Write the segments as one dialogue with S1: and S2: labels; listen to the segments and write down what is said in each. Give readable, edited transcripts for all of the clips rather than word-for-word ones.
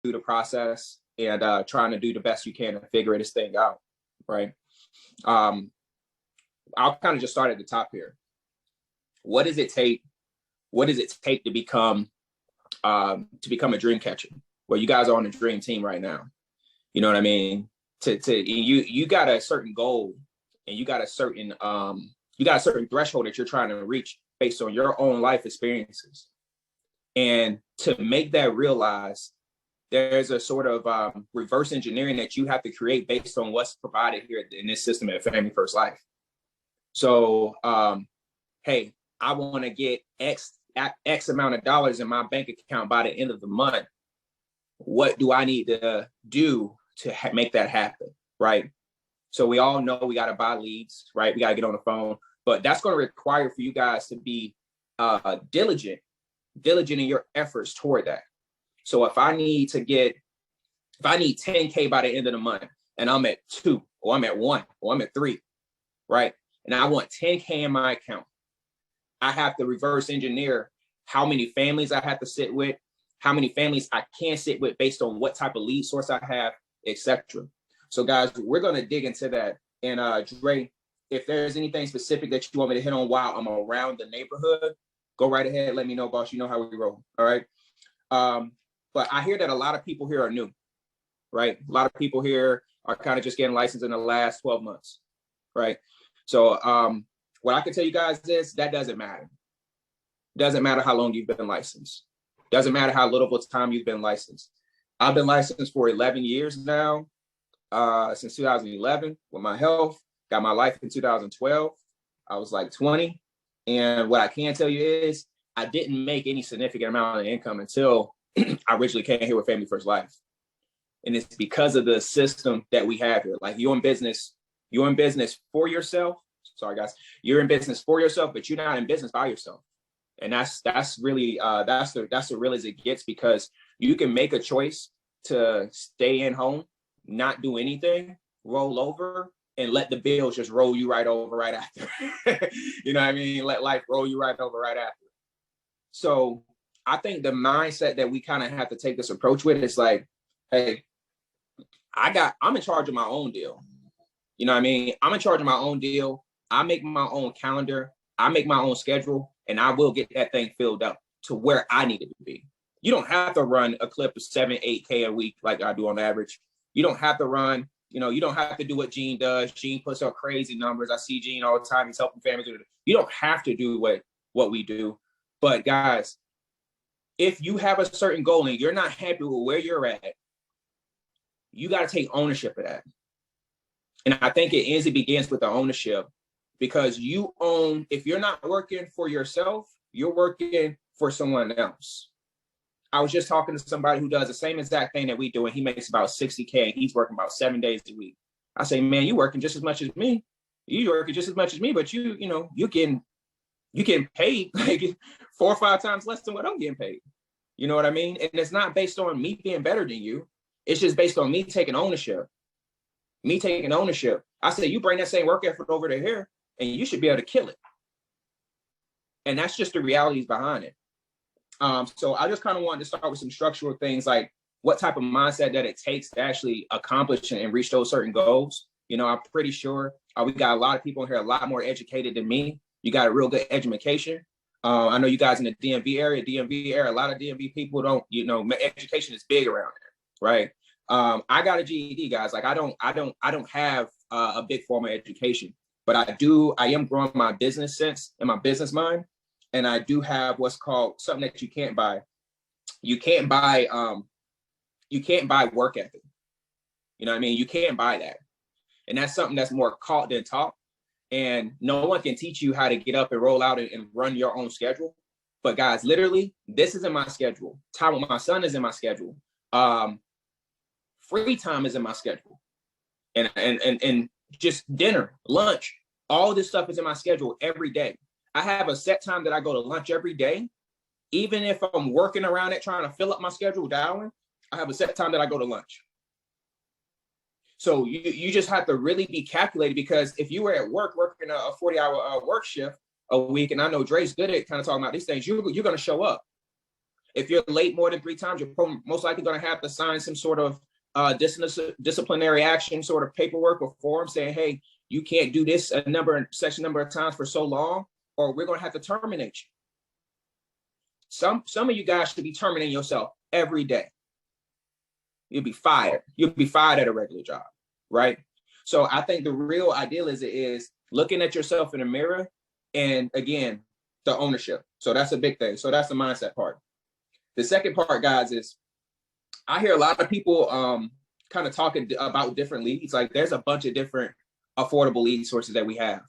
S1: through the process and trying to do the best you can to figure this thing out, right? I'll kind of just start at the top here. What does it take? What does it take to become a dream catcher? Well, you guys are on the dream team right now. You know what I mean? You got a certain goal, and you got a certain threshold that you're trying to reach based on your own life experiences. And to make that realize, there's a sort of reverse engineering that you have to create based on what's provided here in this system at Family First Life. So, hey, I want to get X amount of dollars in my bank account by the end of the month. What do I need to do to make that happen, right? So we all know we got to buy leads, right? We got to get on the phone, but that's going to require for you guys to be diligent in your efforts toward that. So if I need 10K by the end of the month, and I'm at 2, or I'm at 1, or I'm at 3, right? And I want 10K in my account, I have to reverse engineer how many families I have to sit with, how many families I can sit with based on what type of lead source I have, etc. So guys, we're going to dig into that. And Dre, if there's anything specific that you want me to hit on while I'm around the neighborhood, go right ahead. Let me know, boss. You know how we roll. All right. But I hear that a lot of people here are new, right? A lot of people here are kind of just getting licensed in the last 12 months, right? So what I can tell you guys is that doesn't matter. Doesn't matter how long you've been licensed. Doesn't matter how little of a time you've been licensed. I've been licensed for 11 years now, since 2011 with my health. Got my life in 2012. I was like 20. And what I can tell you is I didn't make any significant amount of income until I originally came here with Family First Life. And it's because of the system that we have here. Like you're in business for yourself. Sorry, guys. You're in business for yourself, but you're not in business by yourself. And that's really that's the real as it gets, because you can make a choice to stay in home, not do anything, roll over, and let the bills just roll you right over right after. You know what I mean? Let life roll you right over right after. So I think the mindset that we kind of have to take this approach with is like, hey, I'm in charge of my own deal. You know what I mean? I'm in charge of my own deal. I make my own calendar. I make my own schedule, and I will get that thing filled up to where I need it to be. You don't have to run a clip of 7, 8K a week like I do on average. You don't have to run, you don't have to do what Gene does. Gene puts out crazy numbers. I see Gene all the time. He's helping families. You don't have to do what we do. But guys, if you have a certain goal and you're not happy with where you're at, you got to take ownership of that. And I think it begins with the ownership, because if you're not working for yourself, you're working for someone else. I was just talking to somebody who does the same exact thing that we do, and he makes about 60K, and he's working about 7 days a week. I say, man, you working just as much as me. You working just as much as me, but you're getting paid like 4 or 5 times less than what I'm getting paid. You know what I mean? And it's not based on me being better than you. It's just based on me taking ownership. I say, you bring that same work effort over to here, and you should be able to kill it. And that's just the realities behind it. So I just kind of wanted to start with some structural things, like what type of mindset that it takes to actually accomplish and reach those certain goals. I'm pretty sure we got a lot of people in here a lot more educated than me. You got a real good education. I know you guys in the DMV area, a lot of DMV people don't, education is big around there, right? I got a GED, guys. Like I don't have a big formal education, but I am growing my business sense and my business mind. And I do have what's called something that you can't buy. You can't buy work ethic. You know what I mean? You can't buy that. And that's something that's more caught than taught. And no one can teach you how to get up and roll out and run your own schedule. But guys, literally, this is in my schedule. Time with my son is in my schedule. Free time is in my schedule. And just dinner, lunch, all this stuff is in my schedule every day. I have a set time that I go to lunch every day. Even if I'm working around it, trying to fill up my schedule down, I have a set time that I go to lunch. So you just have to really be calculated, because if you were at work working a 40-hour work shift a week, and I know Dre's good at kind of talking about these things, you're going to show up. If you're late more than 3 times, you're most likely going to have to sign some sort of disciplinary action sort of paperwork or form saying, hey, you can't do this such a number of times for so long, or we're going to have to terminate you. Some of you guys should be terminating yourself every day. You'll be fired. You'll be fired at a regular job, right? So I think the real ideal is looking at yourself in the mirror, and again, the ownership. So that's a big thing. So that's the mindset part. The second part, guys, is I hear a lot of people kind of talking about different leads. Like there's a bunch of different affordable lead sources that we have.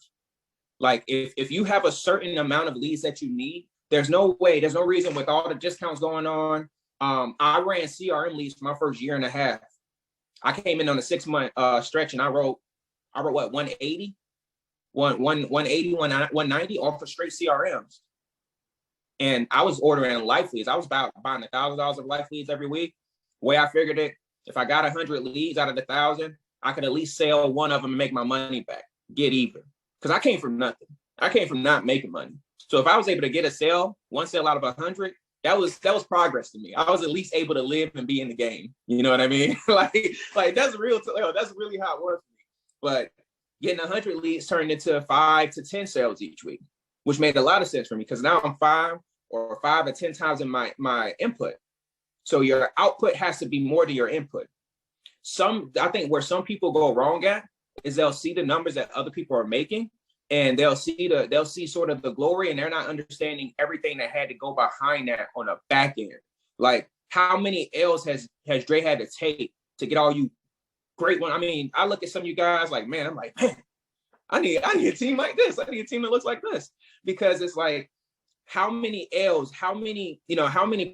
S1: Like if you have a certain amount of leads that you need, there's no reason with all the discounts going on. I ran CRM leads for my first year and a half. I came in on a 6-month stretch and I wrote what, 180, 190 off of straight CRMs. And I was ordering life leads. I was buying $1,000 of life leads every week. The way I figured it, if I got 100 leads out of the 1,000, I could at least sell one of them and make my money back, get even. Because I came from nothing. I came from not making money. So if I was able to get one sale out of 100, that was progress to me. I was at least able to live and be in the game. You know what I mean? like that's real. That's really how it works for me. But getting 100 leads turned into 5 to 10 sales each week, which made a lot of sense for me because now I'm 5 or 10 times in my input. So your output has to be more to your input. I think where some people go wrong at is they'll see the numbers that other people are making, and they'll see sort of the glory, and they're not understanding everything that had to go behind that on a back end. Like how many L's has Dre had to take to get all you great one? I mean, I look at some of you guys like, man, I'm like, man, I need a team like this. I need a team that looks like this, because it's like, how many L's, how many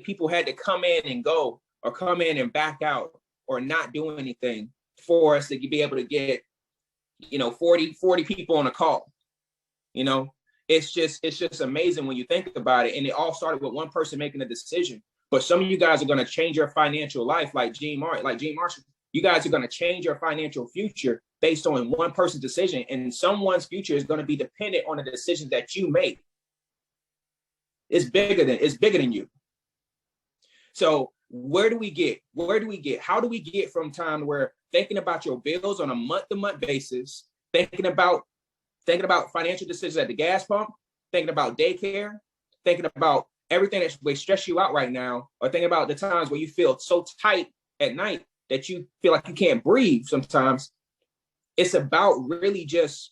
S1: people had to come in and go, or come in and back out, or not do anything for us to be able to get, 40 people on a call. It's just amazing when you think about it. And it all started with one person making a decision. But some of you guys are going to change your financial life, like Gene Marshall. You guys are going to change your financial future based on one person's decision. And someone's future is going to be dependent on the decisions that you make. It's bigger than you. So where do we get? How do we get from time where thinking about your bills on a month-to-month basis, thinking about financial decisions at the gas pump, thinking about daycare, thinking about everything that may stress you out right now, or thinking about the times where you feel so tight at night that you feel like you can't breathe sometimes. It's about really just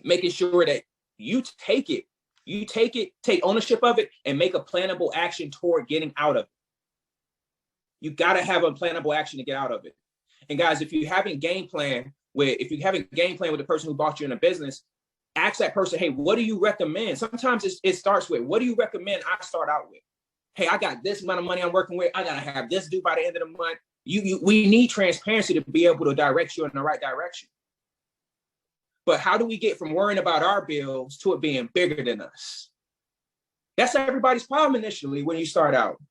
S1: making sure that you take ownership of it, and make a plannable action toward getting out of it. You got to have a plannable action to get out of it. And guys, if you haven't game plan with the person who bought you in a business, ask that person, hey, what do you recommend? Sometimes it starts with, what do you recommend I start out with? Hey, I got this amount of money I'm working with. I got to have this due by the end of the month. We need transparency to be able to direct you in the right direction. But how do we get from worrying about our bills to it being bigger than us? That's everybody's problem initially when you start out.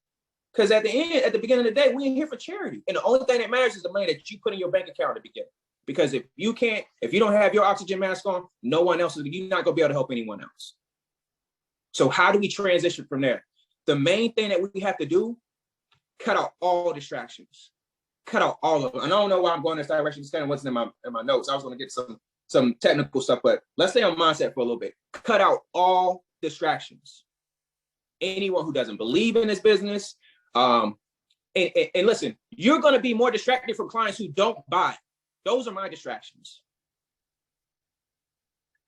S1: Because at the beginning of the day, we ain't here for charity. And the only thing that matters is the money that you put in your bank account at the beginning. Because if you don't have your oxygen mask on, no one else you're not going to be able to help anyone else. So how do we transition from there? The main thing that we have to do, cut out all distractions. Cut out all of them. And I don't know why I'm going in this direction. It's kind of what's in my notes. I was going to get some technical stuff, but let's stay on mindset for a little bit. Cut out all distractions. Anyone who doesn't believe in this business, and listen, you're going to be more distracted from clients who don't buy. Those are my distractions.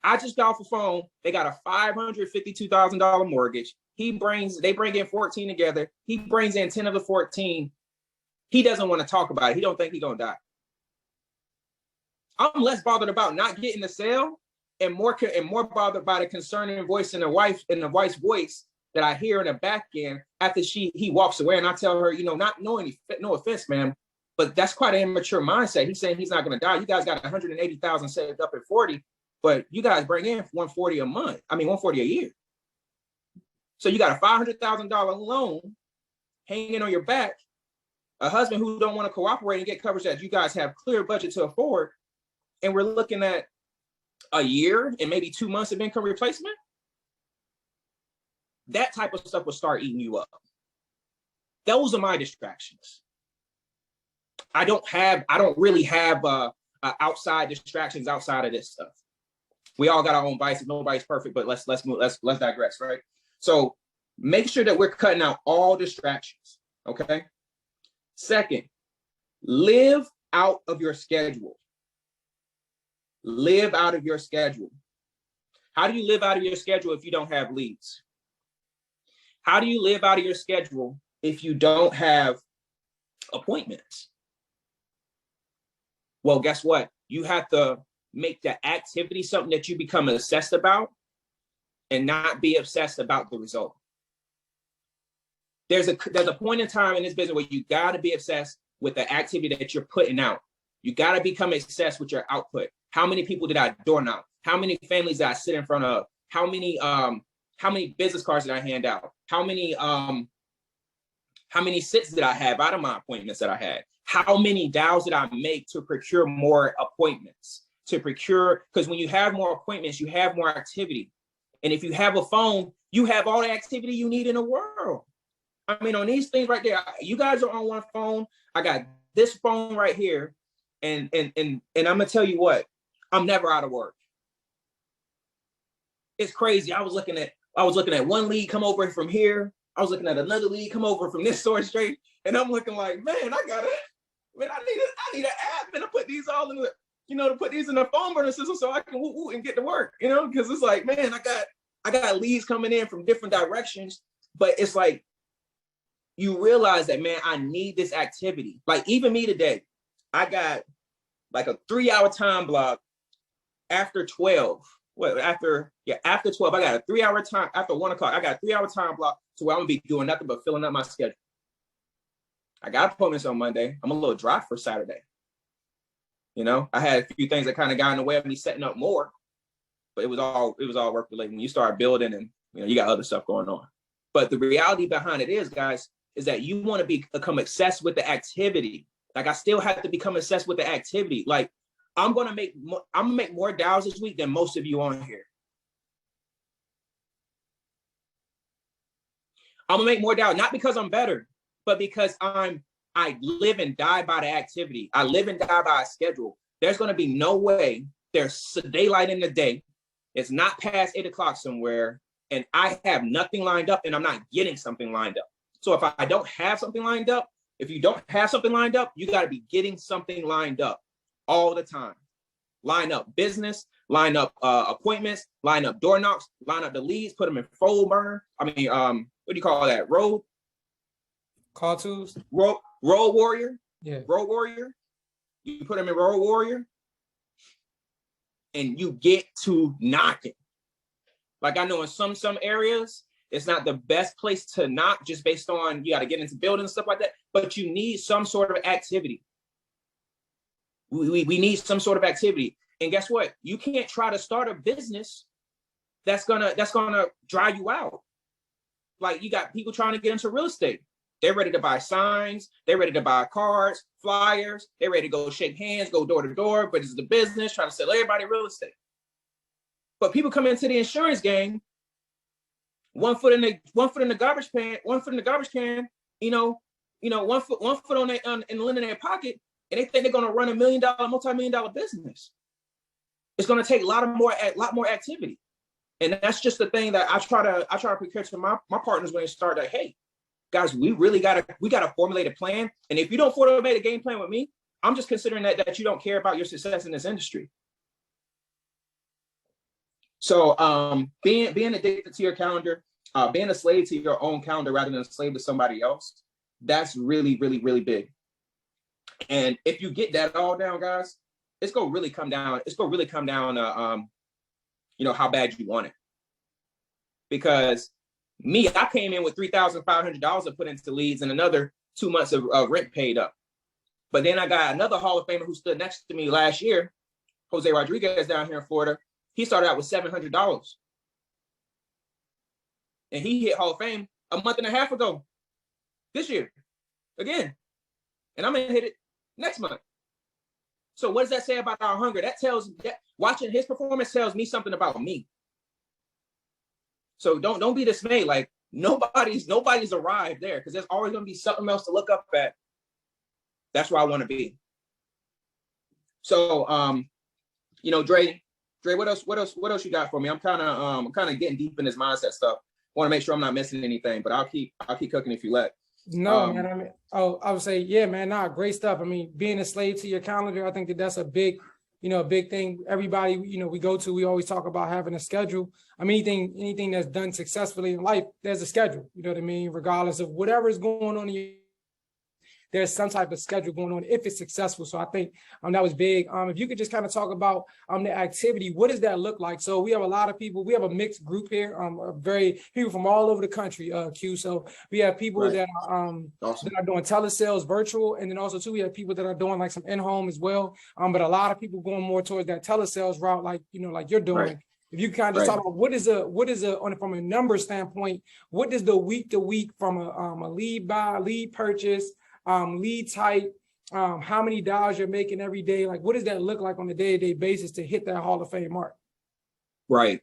S1: I just got off the phone. They got a $552,000 mortgage. They bring in 14 together. He brings in 10 of the 14. He doesn't want to talk about it. He don't think he's going to die. I'm less bothered about not getting the sale and more bothered by the concerning voice in the wife's voice that I hear in the back end after he walks away, and I tell her, no offense, ma'am, but that's quite an immature mindset. He's saying he's not going to die. You guys got 180,000 saved up at 40, but you guys bring in 140 a month. I mean, 140 a year. So you got a $500,000 loan hanging on your back, a husband who don't want to cooperate and get coverage that you guys have clear budget to afford, and we're looking at a year and maybe 2 months of income replacement. That type of stuff will start eating you up. Those are my distractions. I don't really have outside distractions outside of this stuff. We all got our own vices. Nobody's perfect, but let's digress, right? So make sure that we're cutting out all distractions, okay? Second, live out of your schedule. Live out of your schedule. How do you live out of your schedule if you don't have leads? How do you live out of your schedule if you don't have appointments? Well, guess what? You have to make the activity something that you become obsessed about and not be obsessed about the result. There's a point in time in this business where you got to be obsessed with the activity that you're putting out. You got to become obsessed with your output. How many people did I door knock? How many families did I sit in front of? How many business cards did I hand out? How many sits did I have out of my appointments that I had? How many dials did I make to procure more appointments? Because when you have more appointments, you have more activity. And if you have a phone, you have all the activity you need in the world. I mean, on these things right there, you guys are on one phone. I got this phone right here. And I'm gonna tell you what, I'm never out of work. It's crazy. I was looking at one lead come over from here. I was looking at another lead come over from this source straight. And I'm looking like, man, I need an app and to put these all in the, to put these in the phone burner system so I can woo and get to work, because it's like, man, I got leads coming in from different directions, but it's like, you realize that, man, I need this activity. Like even me today, I got like a 3-hour time block after 12. After 12, I got a 3-hour time after 1 o'clock. I got a 3-hour time block to where I'm gonna be doing nothing but filling up my schedule. I got appointments on Monday. I'm a little dry for Saturday. I had a few things that kind of got in the way of me setting up more, but it was all work related. When you start building and you got other stuff going on. But the reality behind it is, guys, is that you want to become obsessed with the activity. Like I still have to become obsessed with the activity. Like I'm gonna make more dials this week than most of you on here. I'm gonna make more dials, not because I'm better, but because I live and die by the activity. I live and die by a schedule. There's gonna be no way there's daylight in the day. It's not past 8 o'clock somewhere, and I have nothing lined up, and I'm not getting something lined up. So if I don't have something lined up, if you don't have something lined up, you got to be getting something lined up all the time. Line up business, line up appointments, line up door knocks, line up the leads, put them in fold burner. I mean, what do you call that? Road
S2: call tools?
S1: Road warrior.
S2: Yeah.
S1: Road warrior. You put them in road warrior and you get to knocking. Like I know in some areas, it's not the best place to knock just based on you got to get into buildings and stuff like that, but you need some sort of activity. We need some sort of activity. And guess what? You can't try to start a business that's gonna dry you out. Like you got people trying to get into real estate. They're ready to buy signs, they're ready to buy cards, flyers, they're ready to go shake hands, go door to door, but it's the business trying to sell everybody real estate. But people come into the insurance game, one foot in the garbage can, one foot in their pocket, and they think they're going to run $1 million, multi-million-dollar business. It's going to take a lot more activity, and that's just the thing that I try to prepare to my partners when they start. Like, hey, guys, we got to formulate a plan, and if you don't formulate a game plan with me, I'm just considering that you don't care about your success in this industry. So being addicted to your calendar, being a slave to your own calendar rather than a slave to somebody else, that's really, really, really big. And if you get that all down, guys, it's gonna really come down. It's gonna really come down to how bad you want it. Because me, I came in with $3,500 to put into leads and another 2 months of rent paid up. But then I got another Hall of Famer who stood next to me last year, Jose Rodriguez down here in Florida. He started out with $700. And he hit Hall of Fame a month and a half ago, this year, again. And I'm gonna hit it next month. So what does that say about our hunger? That watching his performance tells me something about me. So don't be dismayed. Like Nobody's arrived there because there's always going to be something else to look up at. That's where I want to be. So, Dre, what else you got for me? I'm kind of getting deep in this mindset stuff. Want to make sure I'm not missing anything, but I'll keep cooking if you let.
S2: No, man. I mean, I would say, yeah, man. Nah, great stuff. I mean, being a slave to your calendar, I think that's a big thing. Everybody, we go to, we always talk about having a schedule. I mean, anything that's done successfully in life, there's a schedule. You know what I mean? Regardless of whatever is going on in your, there's some type of schedule going on if it's successful. So I think that was big. If you could just kind of talk about the activity, what does that look like? So we have a lot of people. We have a mixed group here. People from all over the country. Q. So we have people that are awesome. That are doing telesales, virtual, and then also too we have people that are doing like some in-home as well. But a lot of people going more towards that telesales route, like like you're doing. Right. If you kind of just talk about what is from a number standpoint, what does the week to week from a lead buy, lead purchase, lead type, how many dollars you're making every day, like what does that look like on a day-to-day basis to hit that Hall of Fame mark? Right.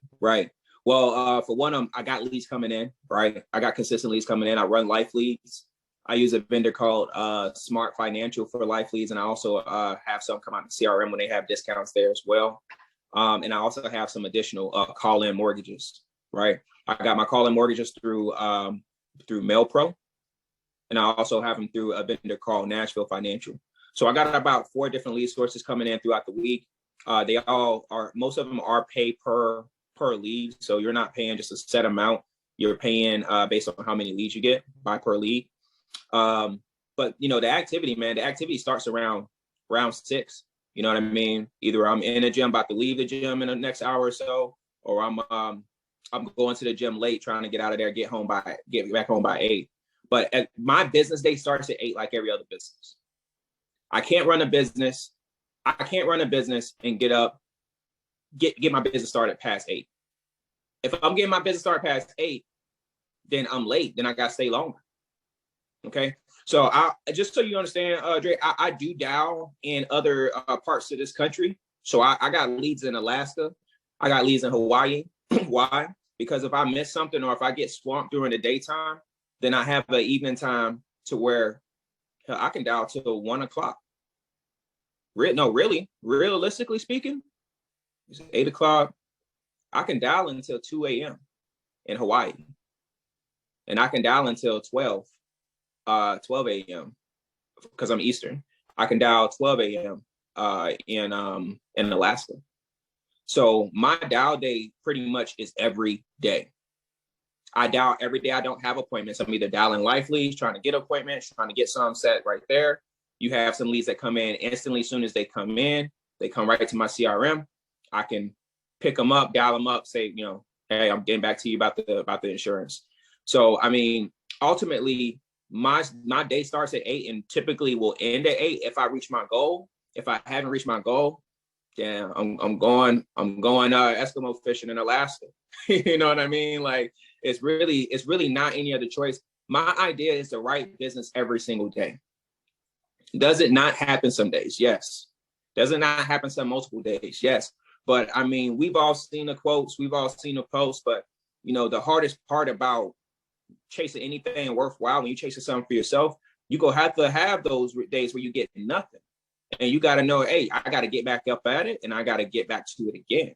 S1: Well, for one, I got leads coming in, right? I got consistent leads coming in. I run life leads. I use a vendor called Smart Financial for life leads, and I also have some come out in CRM when they have discounts there as well. And I also have some additional call-in mortgages, right? I got my call-in mortgages through MailPro. And I also have them through a vendor called Nashville Financial. So I got about 4 different lead sources coming in throughout the week. They all are, most of them are paid per lead. So you're not paying just a set amount. You're paying based on how many leads you get per lead. But the activity starts around round 6. You know what I mean? Either I'm in the gym, about to leave the gym in the next hour or so, or I'm going to the gym late, trying to get out of there, get back home by 8. But my business day starts at 8, like every other business. I can't run a business and get my business started past 8. If I'm getting my business started past 8, then I'm late. Then I got to stay longer. Okay. So just so you understand, Dre, I do dial in other parts of this country. So I got leads in Alaska. I got leads in Hawaii. Why? Because if I miss something or if I get swamped during the daytime, then I have an evening time to where I can dial till 1 o'clock. Realistically speaking, it's 8 o'clock. I can dial until 2 a.m. in Hawaii. And I can dial until 12 a.m. because I'm Eastern. I can dial 12 a.m. In Alaska. So my dial day pretty much is every day. I dial every day. I don't have appointments. I'm either dialing life leads, trying to get appointments, trying to get some set right there. You have some leads that come in instantly. As soon as they come in, they come right to my CRM. I can pick them up, dial them up, say, hey, I'm getting back to you about the insurance. So, I mean, ultimately, my day starts at 8 and typically will end at 8 if I reach my goal. If I haven't reached my goal, then I'm going Eskimo fishing in Alaska. You know what I mean? Like, it's really not any other choice. My idea is to write business every single day. Does it not happen some days? Yes. Does it not happen some multiple days? Yes. But I mean, we've all seen the quotes, we've all seen the posts, but the hardest part about chasing anything worthwhile, when you're chasing something for yourself, you go have to have those days where you get nothing. And you got to know, hey, I got to get back up at it and I got to get back to it again.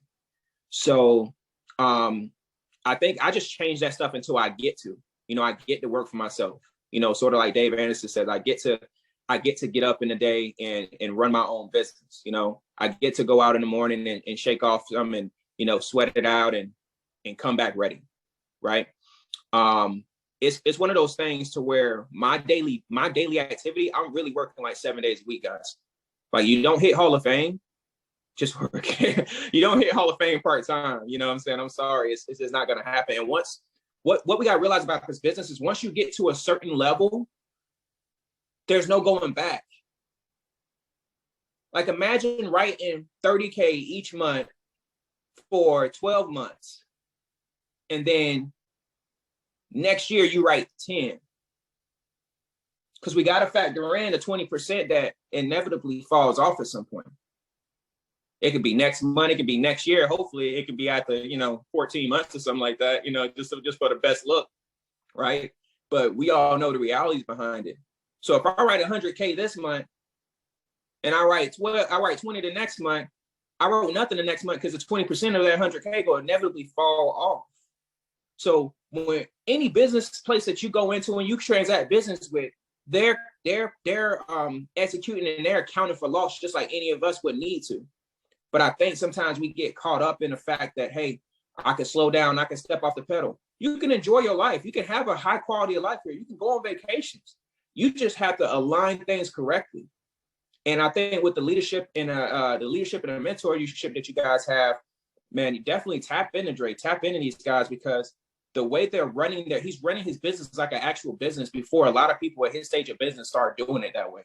S1: So I think I just change that stuff until I get to, I get to work for myself, sort of like Dave Anderson says, I get to get up in the day and run my own business. I get to go out in the morning and shake off some and, sweat it out and come back ready. Right. It's one of those things to where my daily activity, I'm really working like 7 days a week, guys. Like, you don't hit Hall of Fame, just work. You don't hit Hall of Fame part-time. You know what I'm saying? I'm sorry. It's just not going to happen. And what we got to realize about this business is once you get to a certain level, there's no going back. Like, imagine writing 30K each month for 12 months. And then next year you write 10. Because we got to factor in the 20% that inevitably falls off at some point. It could be next month, it could be next year. Hopefully it could be after, 14 months or something like that, just for the best look. right? But we all know the realities behind it. So if I write 100K this month and I write 20 the next month, I wrote nothing the next month because the 20% of that 100K will inevitably fall off. So when any business place that you go into and you transact business with, they're executing and they're accounting for loss just like any of us would need to. But I think sometimes we get caught up in the fact that, hey, I can slow down, I can step off the pedal. You can enjoy your life. You can have a high quality of life here. You can go on vacations. You just have to align things correctly. And I think with the leadership and the mentorship that you guys have, man, you definitely tap into Dre, tap into these guys, because the way they're running he's running his business like an actual business before a lot of people at his stage of business start doing it that way.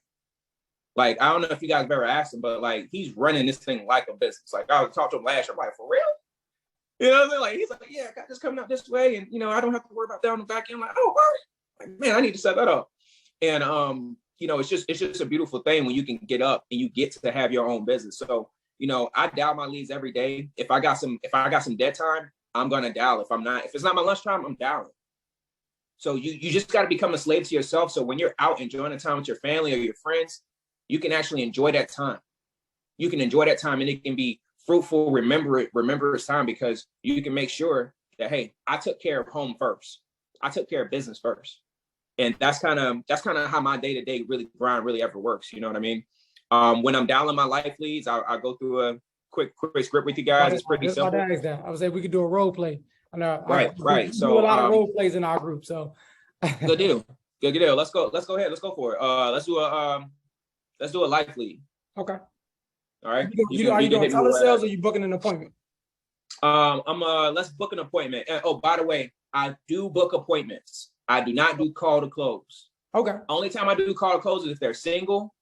S1: Like, I don't know if you guys have ever asked him, but like, he's running this thing like a business. Like, I talked to him last year, I'm like, for real? You know what I'm saying? Like, he's like, yeah, I got this coming out this way. And, I don't have to worry about that on the back end. I'm like, oh, word. Like, man, I need to set that up. And, it's just a beautiful thing when you can get up and you get to have your own business. So, I dial my leads every day. If I got some dead time, I'm going to dial. If it's not my lunchtime, I'm dialing. So you just got to become a slave to yourself. So when you're out enjoying the time with your family or your friends, you can actually enjoy that time. You can enjoy that time and it can be fruitful, remember it's time, because you can make sure that, hey, I took care of home first. I took care of business first. And that's kind of how my day-to-day grind really ever works. You know what I mean? When I'm dialing my life leads, I go through a quick script with you guys. It's pretty simple.
S2: I was like, we could do a role play.
S1: Right.
S2: So do a lot of role plays in our group. So
S1: good deal. Let's go ahead. Let's go for it. Let's do a life lead.
S2: Okay.
S1: All right.
S2: Are you doing telesales or you booking an appointment?
S1: Let's book an appointment. Oh, by the way, I do book appointments. I do not do call to close.
S2: Okay.
S1: Only time I do call to close is if they're single.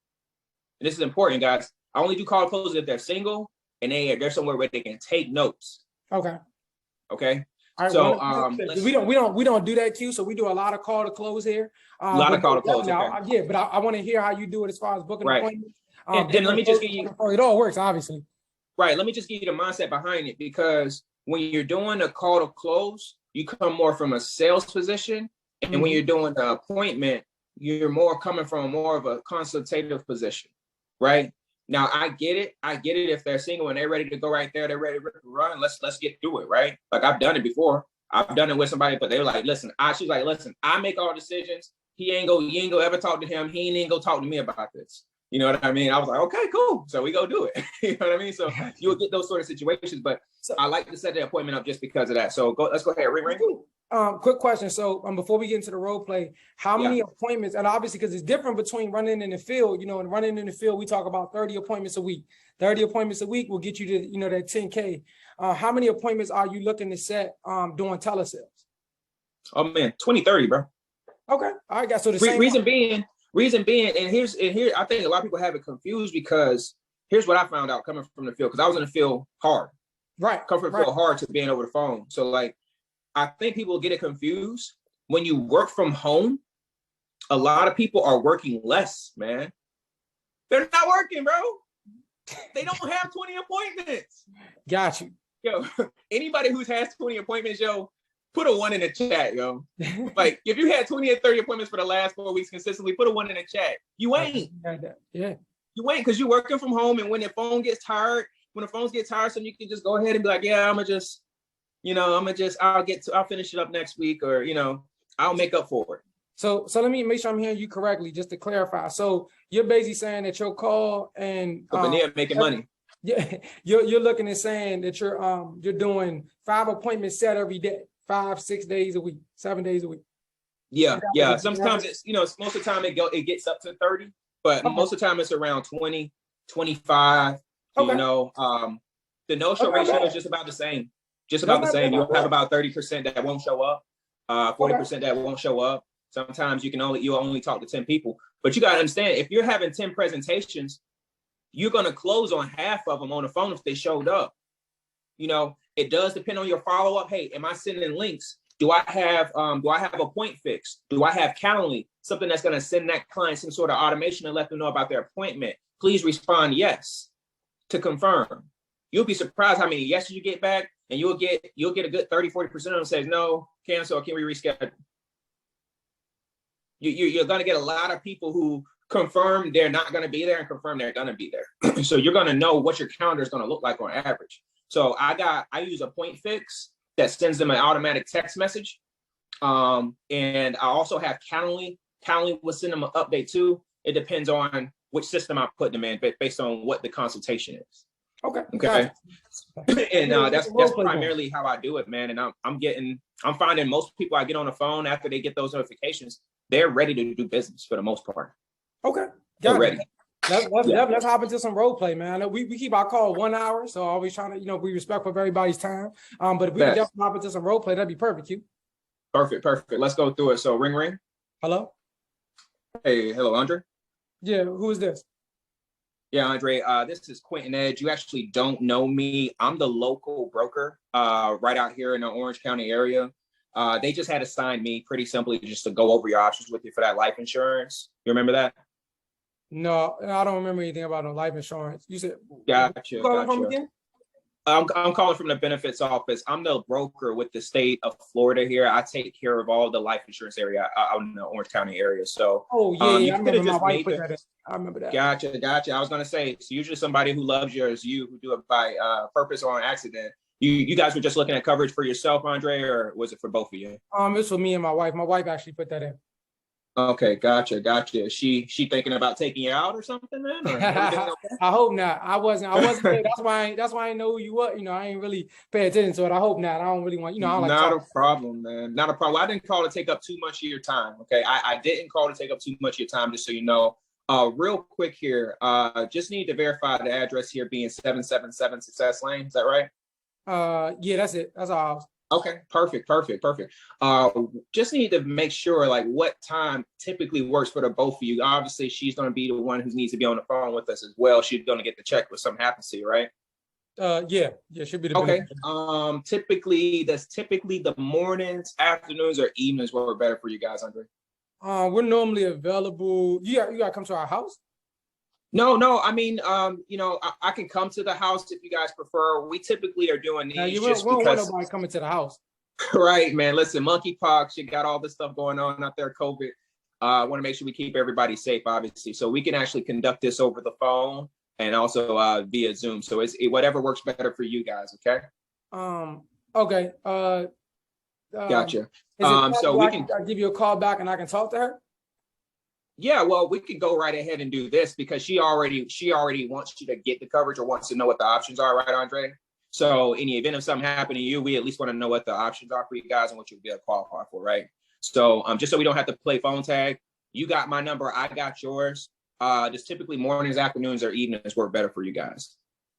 S1: And this is important, guys. I only do call to close if they're single and they're somewhere where they can take notes.
S2: Okay.
S1: Okay.
S2: All right, so we don't do that, Q. So we do a lot of call to close here.
S1: A lot of call to close. Okay.
S2: But I want to hear how you do it as far as booking appointments.
S1: And let me just give you.
S2: It all works, obviously.
S1: Right. Let me just give you the mindset behind it, because when you're doing a call to close, you come more from a sales position, and when you're doing the appointment, you're more coming from more of a consultative position, right? Now, I get it. If they're single and they're ready to go right there, they're ready to run. Let's get through it, right? Like, I've done it before. I've done it with somebody, but they were like, listen, she's like, listen, I make all decisions. You ain't go ever talk to him. He ain't go talk to me about this. You know what I mean? I was like, okay, cool. So we go do it. You know what I mean? So you'll get those sort of situations, but I like to set the appointment up just because of that. So let's go ahead. Ring.
S2: Quick question. So before we get into the role play, how many appointments, and obviously because it's different between running in the field, and running in the field, we talk about 30 appointments a week. 30 appointments a week will get you to, that 10K. How many appointments are you looking to set doing telesales?
S1: Oh man, 20, 30, bro.
S2: Okay. All right, guys. So the
S1: same reason being, and here, I think a lot of people have it confused, because here's what I found out coming from the field, because I was in the field hard.
S2: Right.
S1: Come from the field hard to being over the phone. So like, I think people get it confused. When you work from home, a lot of people are working less, man. They're not working, bro. They don't have 20 appointments.
S2: Got you.
S1: Yo, anybody who has 20 appointments, yo, put a 1 in the chat, yo. Like, if you had 20 or 30 appointments for the last 4 weeks consistently, put a 1 in the chat. You ain't.
S2: Yeah.
S1: You ain't, because you're working from home, and when the phone gets tired, so you can just go ahead and be like, yeah, I'll finish it up next week, or, I'll make up for it.
S2: So let me make sure I'm hearing you correctly, just to clarify. So you're basically saying that your call and
S1: making money.
S2: Yeah, you're looking at saying that you're doing 5 appointments set every day, 5-6 days a week, 7 days a week.
S1: Yeah. Sometimes it's most of the time it gets up to 30, but most of the time it's around 20, 25. Okay. The no-show ratio is just about the same. You'll have about 30% that won't show up, 40% that won't show up. Sometimes you'll only talk to 10 people. But you got to understand, if you're having 10 presentations, you're going to close on half of them on the phone if they showed up. It does depend on your follow-up. Hey, am I sending links? Do I have a point fix? Do I have Calendly, something that's going to send that client some sort of automation and let them know about their appointment? Please respond yes to confirm. You'll be surprised how many yeses you get back, and you'll get a good 30-40% of them says no, cancel, or can we reschedule? you're going to get a lot of people who confirm they're not going to be there and confirm they're going to be there. So you're going to know what your calendar is going to look like on average. So I use a point fix that sends them an automatic text message. And I also have Calendly. Calendly will send them an update too. It depends on which system I put them in, based on what the consultation is.
S2: Okay.
S1: Okay. And that's primarily how I do it, man. And I'm finding most people I get on the phone after they get those notifications, they're ready to do business for the most part.
S2: Okay.
S1: They're ready.
S2: Let's hop into some role play, man. I know we keep our call 1 hour, so always trying to, be respectful of everybody's time. But if we can definitely hop into some role play, that'd be perfect, Q.
S1: Perfect. Let's go through it. So ring.
S2: Hello.
S1: Hey, hello, Andre.
S2: Yeah, who is this?
S1: Yeah, Andre, this is Quinton Edge. You actually don't know me. I'm the local broker right out here in the Orange County area. They just had assigned me pretty simply just to go over your options with you for that life insurance. You remember that?
S2: No, I don't remember anything about no life insurance. You said,
S1: gotcha.
S2: From again?
S1: I'm calling from the benefits office. I'm the broker with the state of Florida here. I take care of all the life insurance area out in the Orange County area. So,
S2: I remember my wife put that in. I remember that.
S1: Gotcha. I was going to say, so usually somebody who loves you is you who do it by purpose or on accident. You guys were just looking at coverage for yourself, Andre, or was it for both of you?
S2: It's for me and my wife. My wife actually put that in.
S1: Okay, gotcha. Is she thinking about taking you out or something, man? Or okay?
S2: I hope not. I wasn't there. That's why I know who you were. I ain't really pay attention to it. I hope not. I don't really want, I don't like
S1: not a problem, man. Not a problem. I didn't call to take up too much of your time. Okay. I didn't call to take up too much of your time, just so you know. Real quick here. Just need to verify the address here being 777 Success Lane. Is that right?
S2: Yeah, that's it. That's all.
S1: Okay, perfect. Just need to make sure like what time typically works for the both of you. Obviously, she's going to be the one who needs to be on the phone with us as well. She's going to get the check if something happens to you, right?
S2: Yeah, should be the
S1: okay. Typically the mornings, afternoons, or evenings were better for you guys, Andre.
S2: We're normally available. You got to come to our house.
S1: No. I mean, I can come to the house if you guys prefer. We typically are doing these just because want
S2: nobody coming to the house.
S1: Right, man. Listen, monkeypox, you got all this stuff going on out there, COVID. I want to make sure we keep everybody safe, obviously. So we can actually conduct this over the phone and also via Zoom. So it's whatever works better for you guys, okay?
S2: Okay.
S1: Gotcha.
S2: So we can give you a call back and I can talk to her?
S1: Yeah, well, we could go right ahead and do this because she already wants you to get the coverage or wants to know what the options are, right, Andre? So in the event of something happening to you, we at least want to know what the options are for you guys and what you'll be able to qualify for, right? So just so we don't have to play phone tag, you got my number, I got yours. Just typically mornings, afternoons, or evenings work better for you guys.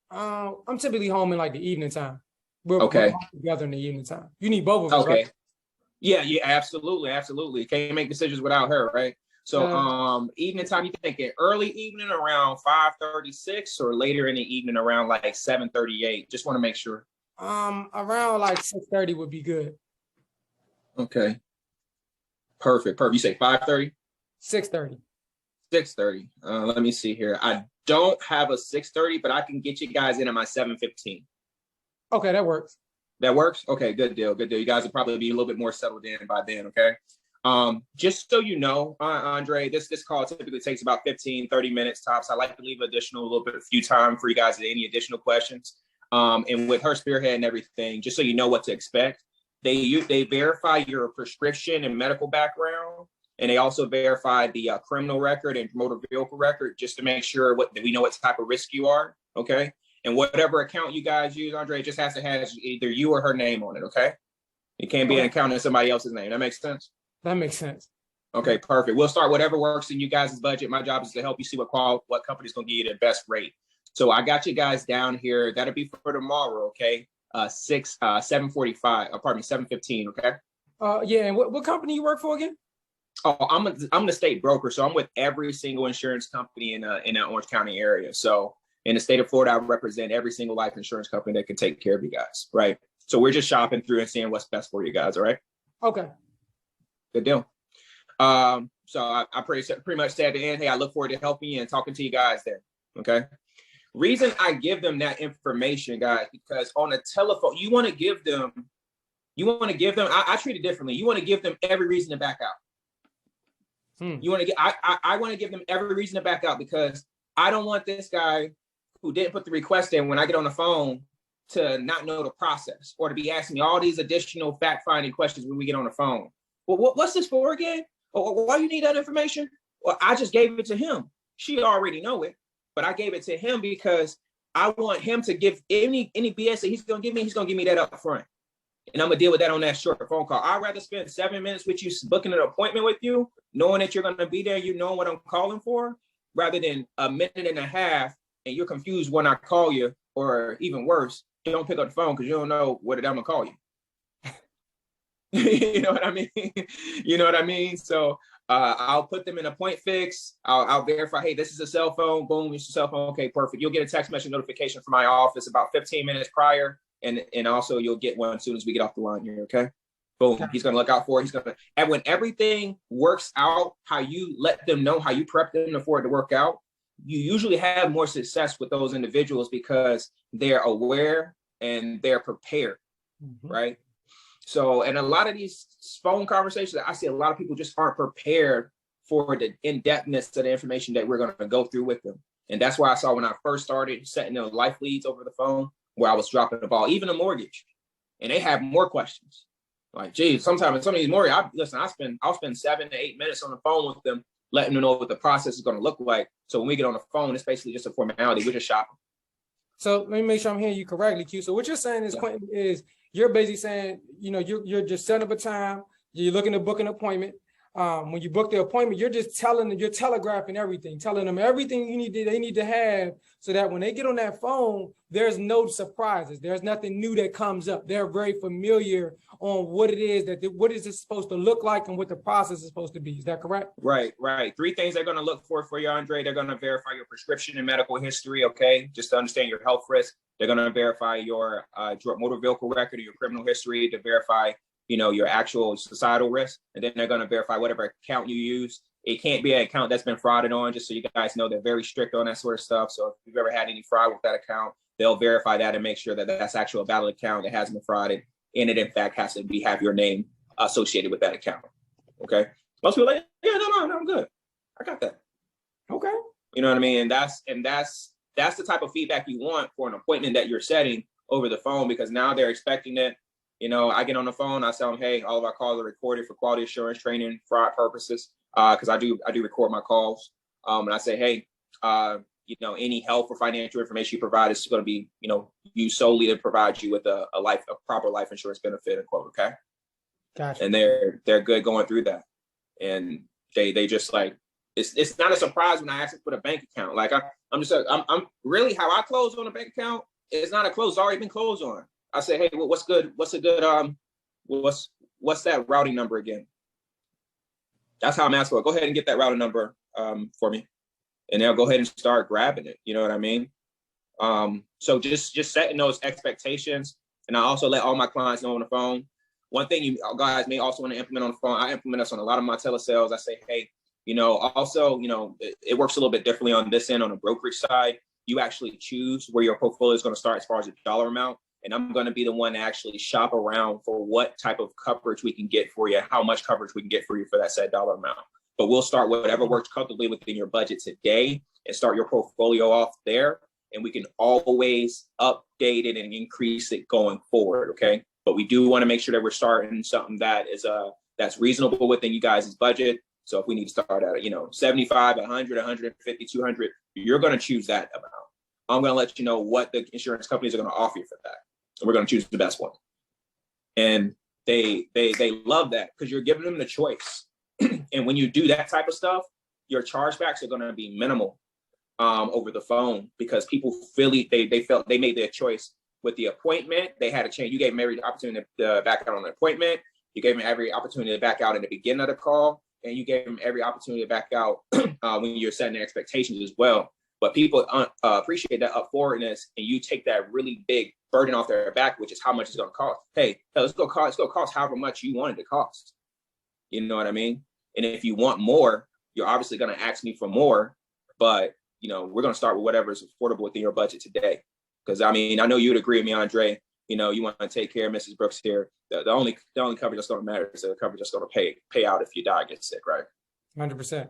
S2: I'm typically home in like the evening time. We're together in the evening time. You need both of us, right?
S1: Yeah, absolutely. Can't make decisions without her, right? So evening time, you thinking early evening around 5:36 or later in the evening around like 7:38? Just want to make sure.
S2: Around like 6:30 would be good.
S1: Okay. Perfect. You say 5:30?
S2: 6:30.
S1: 6:30. Let me see here. I don't have a 6:30, but I can get you guys in at my 7:15.
S2: Okay, that works.
S1: That works? Okay, good deal. You guys will probably be a little bit more settled in by then, okay? Just so you know, Andre, this call typically takes about 15-30 minutes tops. I like to leave a few time for you guys to any additional questions. And with her spearhead and everything, just so you know what to expect, they verify your prescription and medical background, and they also verify the criminal record and motor vehicle record just to make sure that we know what type of risk you are, okay? And whatever account you guys use, Andre, it just has to have either you or her name on it, okay? It can't be an account in somebody else's name. That makes sense?
S2: That makes sense.
S1: Okay, perfect. We'll start whatever works in you guys' budget. My job is to help you see what company's going to give you the best rate. So I got you guys down here. That'll be for tomorrow, okay? 7:15, okay?
S2: Yeah, and what company you work for again?
S1: Oh, I'm the state broker, so I'm with every single insurance company in the Orange County area. So in the state of Florida, I represent every single life insurance company that can take care of you guys, right? So we're just shopping through and seeing what's best for you guys, all right?
S2: Okay.
S1: Good deal. So I pretty much said at the end, hey, I look forward to helping you and talking to you guys then, okay? Reason I give them that information, guys, because on the telephone, you want to give them, I treat it differently. You want to give them every reason to back out. You want to get, I want to give them every reason to back out, because I don't want this guy who didn't put the request in when I get on the phone to not know the process, or to be asking me all these additional fact-finding questions when we get on the phone. Well, what's this for again? Or why you need that information? Well, I just gave it to him. She already know it, but I gave it to him because I want him to give any BS that he's gonna give me that up front. And I'm gonna deal with that on that short phone call. I'd rather spend 7 minutes with you, booking an appointment with you, knowing that you're gonna be there, you know what I'm calling for, rather than a minute and a half and you're confused when I call you, or even worse, don't pick up the phone because you don't know what I'm gonna call you. You know what I mean? You know what I mean? So I'll put them in a point fix. I'll verify, hey, this is a cell phone. Boom, it's a cell phone. Okay, perfect. You'll get a text message notification from my office about 15 minutes prior. And also you'll get one as soon as we get off the line here, okay? Boom, okay. He's gonna look out for it. And when everything works out, how you let them know, how you prep them for it to work out, you usually have more success with those individuals because they're aware and they're prepared, right? So, and a lot of these phone conversations, I see a lot of people just aren't prepared for the in-depthness of the information that we're gonna go through with them. And that's why I saw when I first started setting the life leads over the phone, where I was dropping the ball, even a mortgage, and they have more questions. Like, geez, sometimes some of these mortgage, I'll spend 7 to 8 minutes on the phone with them, letting them know what the process is going to look like. So when we get on the phone, it's basically just a formality. We're just shopping.
S2: So let me make sure I'm hearing you correctly, Q. So what you're saying is, Quinton, is you're basically saying, you know, you're just setting up a time, you're looking to book an appointment. When you book the appointment, you're just you're telegraphing everything, telling them everything they need to have, so that when they get on that phone, there's no surprises. There's nothing new that comes up. They're very familiar on what it is what is it supposed to look like and what the process is supposed to be. Is that correct?
S1: Right. 3 things they're going to look for you, Andre. They're going to verify your prescription and medical history, okay, just to understand your health risk. They're going to verify your motor vehicle record or your criminal history to verify, you know, your actual societal risk. And then they're going to verify whatever account you use. It can't be an account that's been frauded on, just so you guys know. They're very strict on that sort of stuff. So if you've ever had any fraud with that account, they'll verify that and make sure that that's actually a valid account that hasn't been frauded. And it, in fact, has to have your name associated with that account. Okay. Most people are like, yeah, no, I'm good. I got that. Okay. You know what I mean? And that's the type of feedback you want for an appointment that you're setting over the phone, because now they're expecting it. You know, I get on the phone, I tell them, hey, all of our calls are recorded for quality assurance training, fraud purposes, because I do record my calls. And I say, hey, you know, any health or financial information you provide is going to be, you know, used solely to provide you with a proper life insurance benefit, unquote. Okay. Gotcha. And they're good going through that. And they just like, it's not a surprise when I ask them for the bank account. Like I'm really, how I close on a bank account, it's not a close, it's already been closed on. I say, hey, what's good? What's a good, what's that routing number again? That's how I'm asking for it. Go ahead and get that routing number for me. And they'll go ahead and start grabbing it. You know what I mean? So just setting those expectations. And I also let all my clients know on the phone. One thing you guys may also want to implement on the phone, I implement this on a lot of my telesales. I say, hey, you know, also, you know, it works a little bit differently on this end, on the brokerage side. You actually choose where your portfolio is going to start as far as the dollar amount. And I'm going to be the one to actually shop around for what type of coverage we can get for you, how much coverage we can get for you for that said dollar amount. But we'll start whatever works comfortably within your budget today and start your portfolio off there. And we can always update it and increase it going forward, okay? But we do want to make sure that we're starting something that is that's reasonable within you guys' budget. So if we need to start at, you know, 75, 100, 150, 200, you're going to choose that amount. I'm going to let you know what the insurance companies are going to offer you for that. And we're going to choose the best one. And they love that because you're giving them the choice. And when you do that type of stuff, your chargebacks are going to be minimal over the phone, because people they felt they made their choice with the appointment. They had a chance. You gave them every opportunity to back out on the appointment. You gave them every opportunity to back out in the beginning of the call. And you gave them every opportunity to back out when you're setting the expectations as well. But people appreciate that upforwardness, and you take that really big burden off their back, which is how much it's going to cost. Hey, it's going to cost however much you want it to cost. You know what I mean? And if you want more, you're obviously going to ask me for more. But, you know, we're going to start with whatever is affordable within your budget today. Because, I mean, I know you'd agree with me, Andre. You know, you want to take care of Mrs. Brooks here. The only coverage that's going to matter is the coverage that's going to pay out if you die, get sick, right?
S2: 100%.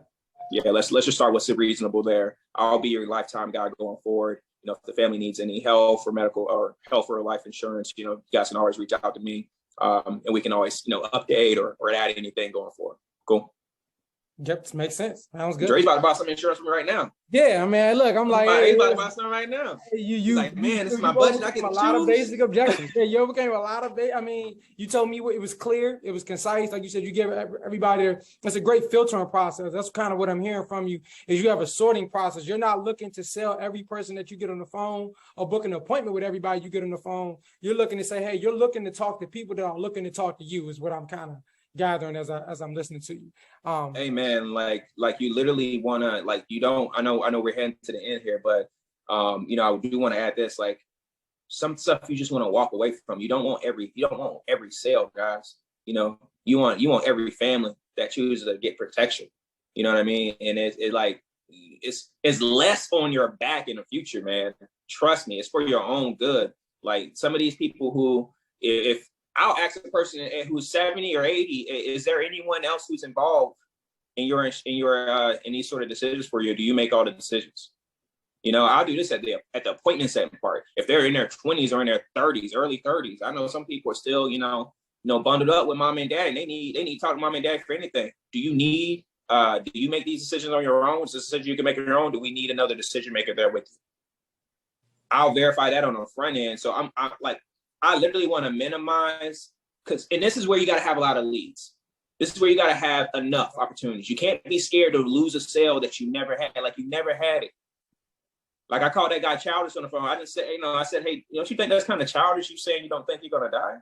S1: Yeah, let's just start with reasonable there. I'll be your lifetime guy going forward. You know, if the family needs any health or medical or health or life insurance, you know, you guys can always reach out to me, and we can always, you know, update or add anything going forward. Cool.
S2: Yep, makes sense. Sounds good.
S1: Dre's about to buy some insurance from me right now.
S2: Yeah, I mean, look, I'm like,
S1: he's about to buy some right now.
S2: You
S1: like, man, this is my budget. I get
S2: a lot of basic objections. Yeah, you overcame a lot of. I mean, you told me it was clear, it was concise. Like you said, you gave everybody. It's a great filtering process. That's kind of what I'm hearing from you. Is you have a sorting process. You're not looking to sell every person that you get on the phone or book an appointment with everybody you get on the phone. You're looking to say, hey, you're looking to talk to people that are looking to talk to you. Is what I'm kind of gathering as I'm listening to you.
S1: Hey man, like you literally wanna, like, you don't, I know we're heading to the end here, but you know, I do want to add this, like, some stuff you just want to walk away from. You don't want every sale, guys. You know, you want every family that chooses to get protection. You know what I mean? And it's less on your back in the future, man. Trust me, it's for your own good. Like, some of these people who, if I'll ask a person who's 70 or 80, is there anyone else who's involved in these sort of decisions for you? Do you make all the decisions? You know, I'll do this at the appointment setting part. If they're in their 20s or in their 30s, early 30s, I know some people are still, you know, bundled up with mom and dad, and they need to talk to mom and dad for anything. Do you make these decisions on your own? Is this a decision you can make on your own? Do we need another decision maker there with you? I'll verify that on the front end. So I'm like, I literally want to minimize, and this is where you got to have a lot of leads. This is where you got to have enough opportunities. You can't be scared to lose a sale that you never had, like you never had it. Like, I called that guy childish on the phone. I didn't say, you know, I said, hey, don't you think that's kind of childish? You saying you don't think you're going to die?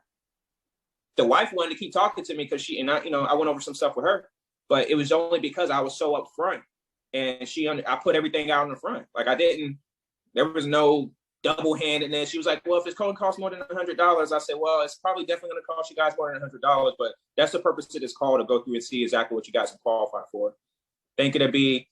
S1: The wife wanted to keep talking to me because I went over some stuff with her, but it was only because I was so upfront, and I put everything out in the front. Like, there was no double-handedness. She was like, well, if it's going to cost more than $100, I said, well, it's probably definitely going to cost you guys more than $100, but that's the purpose of this call, to go through and see exactly what you guys can qualify for. I think it'd be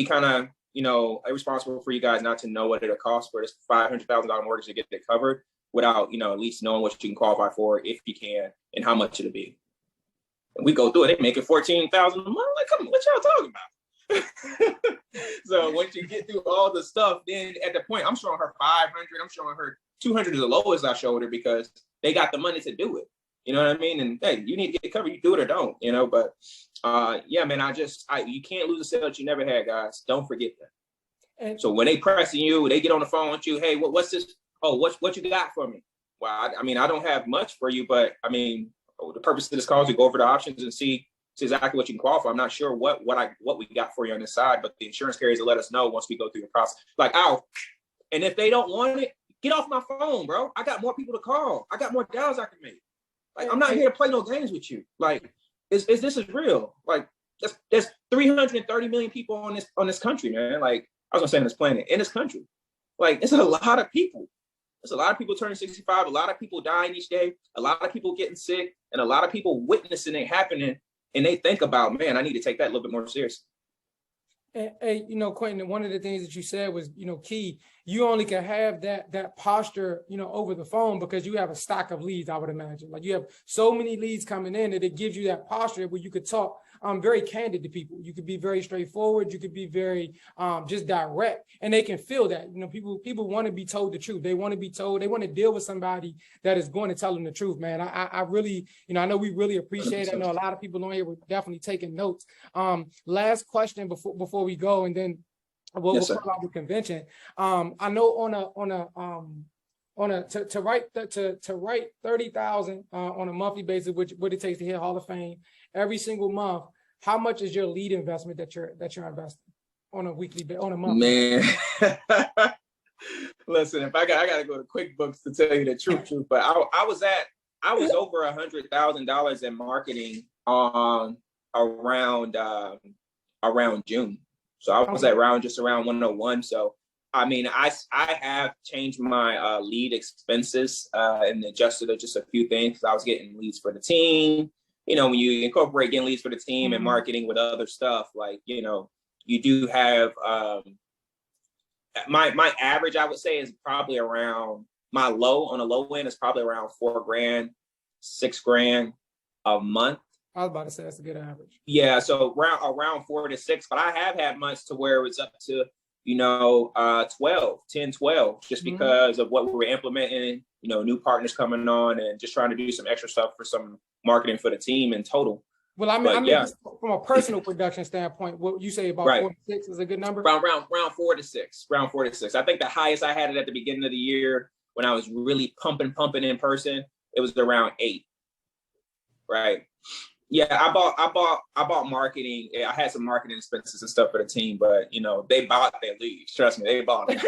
S1: kind of, you know, irresponsible for you guys not to know what it'll cost for this $500,000 mortgage to get it covered without, you know, at least knowing what you can qualify for, if you can, and how much it'll be. And we go through it, they make it $14,000 a month. Like, come on, what y'all talking about? So once you get through all the stuff, then at the point, I'm showing her 500, I'm showing her 200 is the lowest I showed her, because they got the money to do it. You know what I mean? And hey, you need to get covered, you do it or don't, you know, but yeah, man, you can't lose a sale that you never had, guys. Don't forget that. And so when they pressing you, they get on the phone with you, hey, what's this? Oh, what you got for me? Well, I mean, I don't have much for you, but I mean, the purpose of this call is to go over the options and see exactly what you can qualify. I'm not sure what we got for you on this side, but the insurance carriers will let us know once we go through the process. Like, and if they don't want it, get off my phone, bro. I got more people to call. I got more dials I can make. Like, I'm not here to play no games with you. Like, this is real. Like, there's 330 million people on this country, man. Like, I was gonna say on this planet, in this country. Like, it's a lot of people. There's a lot of people turning 65, a lot of people dying each day, a lot of people getting sick, and a lot of people witnessing it happening. And they think about, man, I need to take that a little bit more seriously.
S2: Hey, you know, Quinton, one of the things that you said was, you know, key. You only can have that posture, you know, over the phone because you have a stock of leads, I would imagine. Like, you have so many leads coming in that it gives you that posture where you could talk very candid to people. You could be very straightforward. You could be very just direct, and they can feel that. You know, people want to be told the truth. They want to be told. They want to deal with somebody that is going to tell them the truth, man. I really, you know, I know we really appreciate it. I know a lot of people on here were definitely taking notes. Last question before we go, and then we'll call out the convention. I know to write 30,000 on a monthly basis, what it takes to hit Hall of Fame every single month. How much is your lead investment that you're investing on a month?
S1: Man, listen, if I got to go to QuickBooks to tell you the truth, but I was over $100,000 in marketing around June. So I was just around 101. So I mean, I have changed my lead expenses and adjusted just a few things. I was getting leads for the team. You know, when you incorporate getting leads for the team and marketing with other stuff, like, you know, you do have my average, I would say, is probably around on the low end is probably around $4,000, $6,000 a month.
S2: I was about to say that's a good average.
S1: Yeah, so around 4 to 6, but I have had months to where it's up to 12, just because of what we were implementing, new partners coming on and just trying to do some extra stuff for some marketing for the team in total.
S2: Well, I mean, just from a personal production standpoint, what you say about 4 to 6 is a good number?
S1: Around 4 to 6. Around 4 to 6. I think the highest I had it at the beginning of the year when I was really pumping in person, it was around 8. Right. Yeah, I bought marketing. I had some marketing expenses and stuff for the team, but they bought their leads. Trust me, they bought it.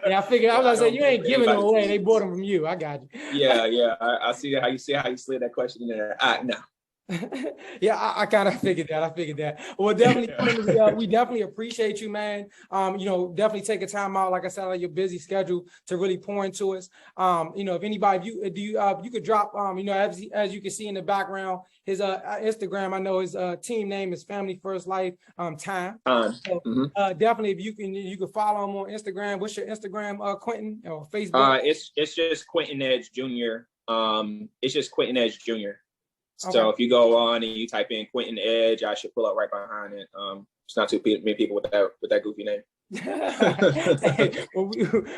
S2: Yeah, I figured. I was gonna say you ain't giving them away. They bought them from you. I got you.
S1: Yeah. I see how you slid that question in there. No.
S2: Yeah, I kind of figured that. Well, definitely, we definitely appreciate you, man. Definitely take a time out, like I said, on your busy schedule to really pour into us. If anybody, you could drop, as you can see in the background, his Instagram. I know his team name is Family First Life Time. So, definitely, if you can follow him on Instagram. What's your Instagram, Quinton, or Facebook?
S1: It's just Quinton Edge Jr. It's just Quinton Edge Jr. So
S2: Okay.
S1: if you go on and you type in Quinton Edge, I should pull up right behind it. It's not too many people with that goofy name.
S2: Hey, well,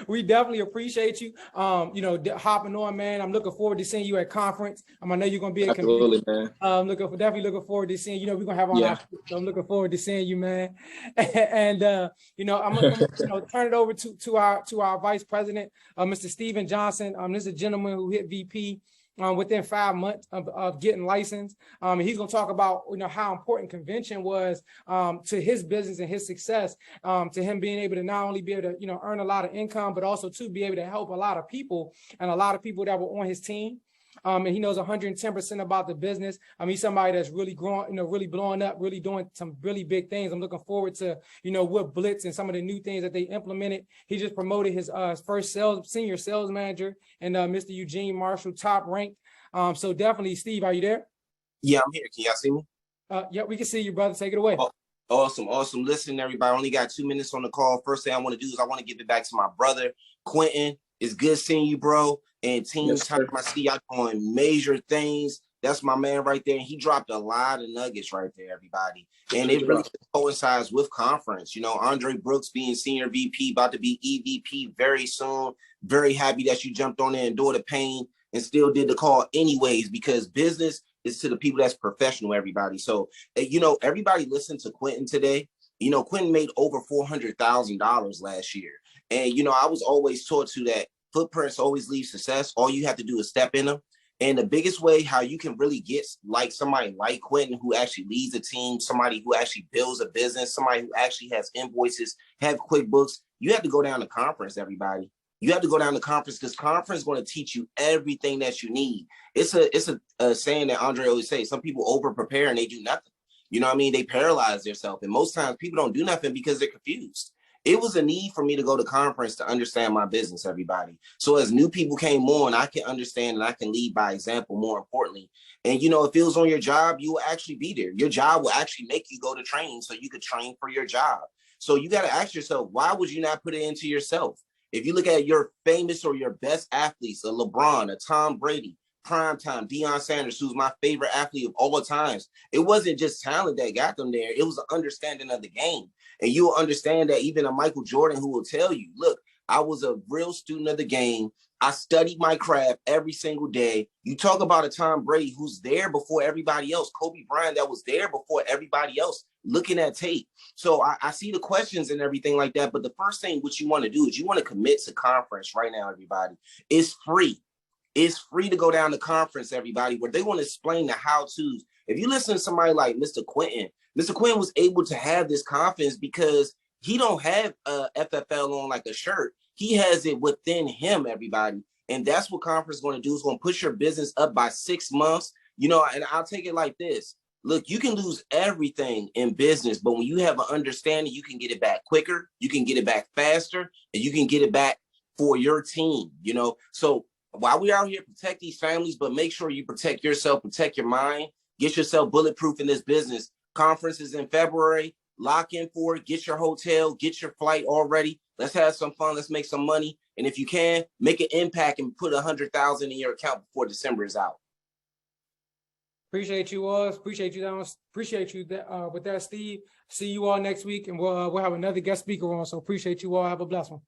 S2: we definitely appreciate you. Hopping on, man. I'm looking forward to seeing you at conference. I know you're gonna be at
S1: Absolutely, man.
S2: Definitely looking forward to seeing. We're gonna have all our. So I'm looking forward to seeing you, man. And I'm gonna turn it over to our vice president, Mr. Steven Johnson. This is a gentleman who hit VP. Within 5 months of getting licensed. He's going to talk about, how important convention was to his business and his success, to him being able to not only be able to, earn a lot of income, but also to be able to help a lot of people and a lot of people that were on his team. And he knows 110% about the business. He's somebody that's really growing, really blowing up, really doing some really big things. I'm looking forward to, what Blitz and some of the new things that they implemented. He just promoted his first senior sales manager, and Mr. Eugene Marshall, top ranked. So definitely, Steve, are you there?
S3: Yeah, I'm here. Can y'all see me?
S2: Yeah, we can see you, brother. Take it away.
S3: Oh, awesome. Listen, everybody, I only got 2 minutes on the call. First thing I want to do is I want to give it back to my brother, Quinton. It's good seeing you, bro. And team time, I see y'all doing major things. That's my man right there. And he dropped a lot of nuggets right there, everybody. And it really coincides with conference. Andre Brooks being senior VP, about to be EVP very soon. Very happy that you jumped on there and endured the pain and still did the call anyways, because business is to the people that's professional, everybody. So, everybody listened to Quinton today. Quinton made over $400,000 last year. And, I was always taught to that footprints always leave success. All you have to do is step in them. And the biggest way how you can really get like somebody like Quinton, who actually leads a team, somebody who actually builds a business, somebody who actually has invoices, have QuickBooks, you have to go down to conference, everybody. You have to go down to conference, because conference is going to teach you everything that you need. It's a saying that Andre always says, some people over prepare and they do nothing. They paralyze themselves. And most times people don't do nothing because they're confused. It was a need for me to go to conference to understand my business, everybody. So as new people came on, I can understand and I can lead by example, more importantly. And, if it was on your job, you will actually be there. Your job will actually make you go to training so you could train for your job. So you got to ask yourself, why would you not put it into yourself? If you look at your famous or your best athletes, a LeBron, a Tom Brady, primetime, Deion Sanders, who's my favorite athlete of all times, it wasn't just talent that got them there. It was an understanding of the game. And you'll understand that even a Michael Jordan, who will tell you, look, I was a real student of the game. I studied my craft every single day. You talk about a Tom Brady who's there before everybody else, Kobe Bryant that was there before everybody else, looking at tape. So I see the questions and everything like that. But the first thing what you want to do is you want to commit to conference right now, everybody. It's free. It's free to go down to conference, everybody, where they want to explain the how-tos. If you listen to somebody like Mr. Quinton was able to have this confidence because he don't have a FFL on like a shirt. He has it within him, everybody. And that's what conference is going to do. It's going to push your business up by 6 months. And I'll take it like this. Look, you can lose everything in business, but when you have an understanding, you can get it back quicker, you can get it back faster, and you can get it back for your team, So while we're out here, protect these families, but make sure you protect yourself, protect your mind, get yourself bulletproof in this business. Conference is in February. Lock in for it. Get your hotel, get your flight already. Let's have some fun. Let's make some money. And if you can, make an impact and put $100,000 in your account before December is out.
S2: Appreciate you all. Appreciate you, with that, Steve. See you all next week, and we'll have another guest speaker on. So appreciate you all. Have a blessed one.